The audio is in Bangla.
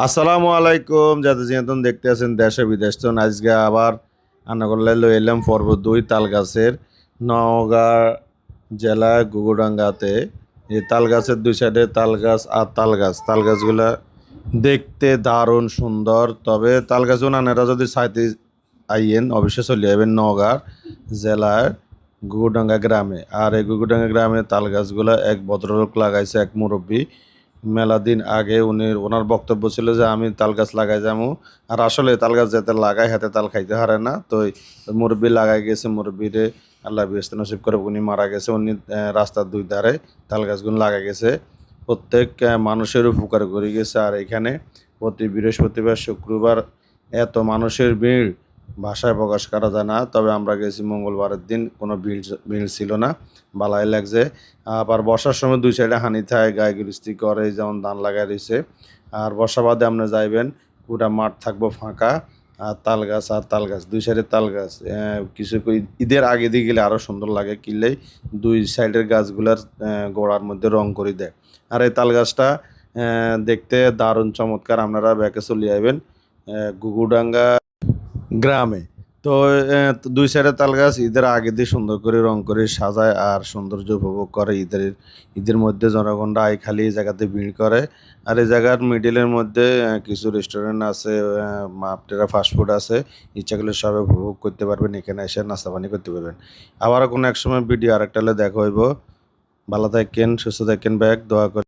আসসালামু আলাইকুম যাতে যেহেতন দেখতে আছেন দেশে বিদেশ তো আজকে আবার আনাগোল্লায় লই এলাম পর্ব 2 তালগাছের নওগাঁ জেলা গুগুডাঙ্গাতে। এই তালগাছের দুই সাইডে তালগাছ আর তালগাছগুলা দেখতে দারুণ সুন্দর। তবে তালগাছ আনেরা যদি চাইতে আইয়েন অবশ্যই চলে যাবেন নওগাঁ জেলার গুগুডাঙ্গা গ্রামে। আর এই গুগুডাঙ্গা গ্রামে তালগাছগুলা এক ভদ্রলোক লাগাইছে, এক মুরব্বী। মেলা দিন আগে ওনার বক্তব্য ছিল যে আমি তাল গাছ লাগাই যাবো। আর আসলে তাল গাছ যাতে লাগায় হাতে তাল খাইতে হারে না। তো মুরব্বী লাগাই গেছে, মুরব্বীরে আল্লাহ ব্যস্ত নসিব করে উনি মারা গেছে। উনি রাস্তার দুই ধারে তাল গাছগুলো লাগাই গেছে, প্রত্যেক মানুষের উপকার করে গেছে। আর এখানে প্রতি বৃহস্পতিবার শুক্রবার এত মানুষের ভিড় ভাষায় প্রকাশ করা যায় না। তবে আমরা গেছি মঙ্গলবারের দিন, কোনো ভিড় ছিল না, ভালাই লাগছে। আবার বর্ষার সময় দুই সাইডে হানি থাকে, গায়ে গৃহস্থী করে, যেমন ধান লাগাই রয়েছে। আর বর্ষা বাদে আপনি যাইবেন, পুরা মাঠ থাকবো ফাঁকা, আর তাল গাছ দুই সাইডে তাল গাছ। কিছু ঈদের আগে দিয়ে গেলে আরও সুন্দর লাগে, কিনলেই দুই সাইডের গাছগুলার গোড়ার মধ্যে রং করে দেয়। আর এই তাল গাছটা দেখতে দারুণ চমৎকার। আপনারা ব্যাকে চলে যাবেন গুগুডাঙ্গা গ্রামে। তো দুই সাইডে তাল গাছ ঈদের আগে দিয়ে সুন্দর করে রং করে সাজায় আর সৌন্দর্য উপভোগ করে। ঈদের মধ্যে জনগণরা খালি এই জায়গাতে ভিড় করে। আর এই জায়গার মিডিলের মধ্যে কিছু রেস্টুরেন্ট আছে, আপনারা ফাস্টফুড আছে, ইচ্ছা করলে সব উপভোগ করতে পারবেন, এখানে এসে নাস্তা পানি করতে পারবেন। আবারও কোনো এক সময় ভিডিও আরেকটা হলে দেখা হইব। ভালো থাকেন, সুস্থ থাকেন, ব্যাগ দোয়া করে।